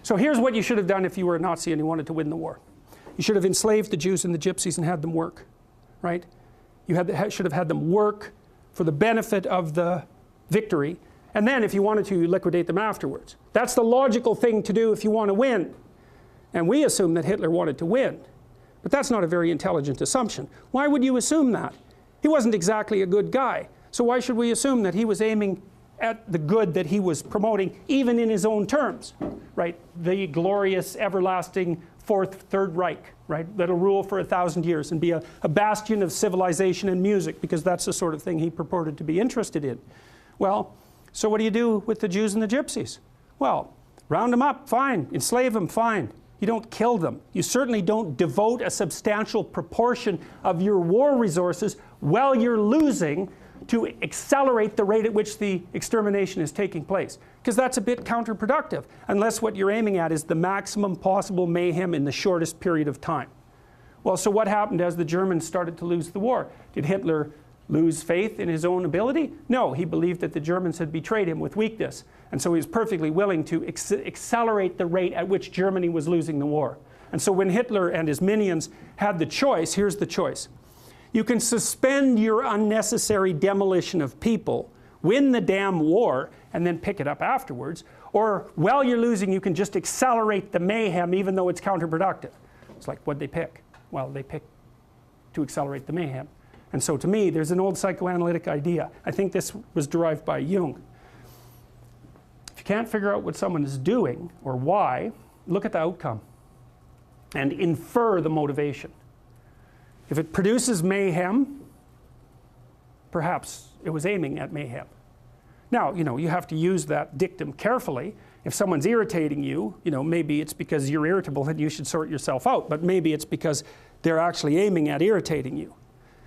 So here's what you should have done if you were a Nazi and you wanted to win the war. You should have enslaved the Jews and the Gypsies and had them work, right? You should have had them work for the benefit of the victory, and then if you wanted to, you liquidate them afterwards. That's the logical thing to do if you want to win. And we assume that Hitler wanted to win. But that's not a very intelligent assumption. Why would you assume that? He wasn't exactly a good guy. So why should we assume that he was aiming at the good that he was promoting, even in his own terms, right? The glorious, everlasting Third Reich, right? That'll rule for 1,000 years and be a bastion of civilization and music, because that's the sort of thing he purported to be interested in. Well, so what do you do with the Jews and the Gypsies? Well, round them up, fine. Enslave them, fine. You don't kill them. You certainly don't devote a substantial proportion of your war resources while you're losing to accelerate the rate at which the extermination is taking place. Because that's a bit counterproductive, unless what you're aiming at is the maximum possible mayhem in the shortest period of time. Well, so what happened as the Germans started to lose the war? Did Hitler lose faith in his own ability? No, he believed that the Germans had betrayed him with weakness. And so he was perfectly willing to accelerate the rate at which Germany was losing the war. And so when Hitler and his minions had the choice, here's the choice. You can suspend your unnecessary demolition of people, win the damn war, and then pick it up afterwards. Or while you're losing, you can just accelerate the mayhem even though it's counterproductive. It's like, what'd they pick? Well, they picked to accelerate the mayhem. And so to me, there's an old psychoanalytic idea. I think this was derived by Jung. If you can't figure out what someone is doing or why, look at the outcome and infer the motivation. If it produces mayhem, perhaps it was aiming at mayhem. Now, you have to use that dictum carefully. If someone's irritating you, maybe it's because you're irritable and you should sort yourself out, but maybe it's because they're actually aiming at irritating you.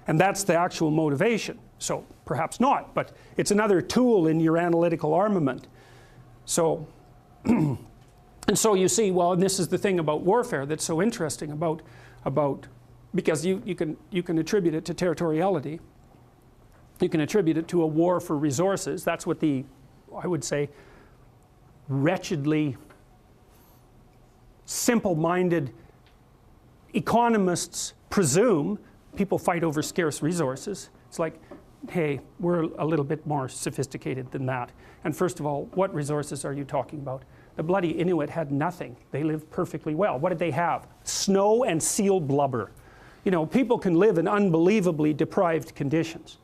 And that's the actual motivation. So perhaps not, but it's another tool in your analytical armament. So, and so you see, well, and this is the thing about warfare that's so interesting about because you can attribute it to territoriality. You can attribute it to a war for resources. That's what I would say, wretchedly simple-minded economists presume. People fight over scarce resources. It's like, hey, we're a little bit more sophisticated than that. And first of all, what resources are you talking about? The bloody Inuit had nothing. They lived perfectly well. What did they have? Snow and seal blubber. People can live in unbelievably deprived conditions.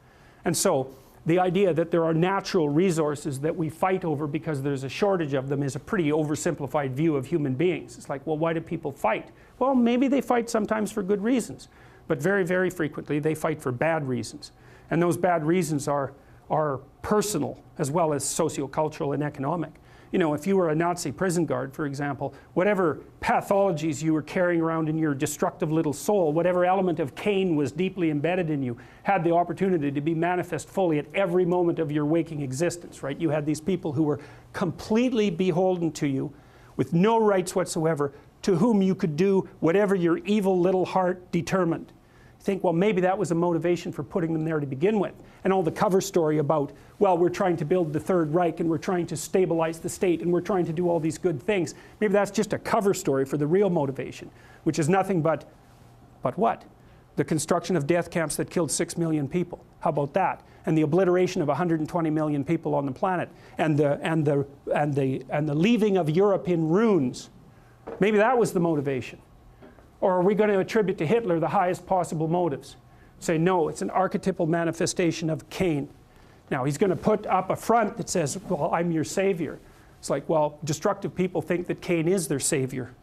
And so the idea that there are natural resources that we fight over because there's a shortage of them is a pretty oversimplified view of human beings. It's like, well, why do people fight? Well, maybe they fight sometimes for good reasons. But very, very frequently they fight for bad reasons. And those bad reasons are personal as well as sociocultural and economic. If you were a Nazi prison guard, for example, whatever pathologies you were carrying around in your destructive little soul, whatever element of Cain was deeply embedded in you, had the opportunity to be manifest fully at every moment of your waking existence, right? You had these people who were completely beholden to you with no rights whatsoever, to whom you could do whatever your evil little heart determined. Think, well, maybe that was a motivation for putting them there to begin with. And all the cover story about, well, we're trying to build the Third Reich and we're trying to stabilize the state and we're trying to do all these good things. Maybe that's just a cover story for the real motivation, which is nothing but what? The construction of death camps that killed 6 million people. How about that? And the obliteration of 120 million people on the planet, and the leaving of Europe in ruins. Maybe that was the motivation. Or are we going to attribute to Hitler the highest possible motives? Say, no, it's an archetypal manifestation of Cain. Now, he's going to put up a front that says, well, I'm your savior. It's like, well, destructive people think that Cain is their savior.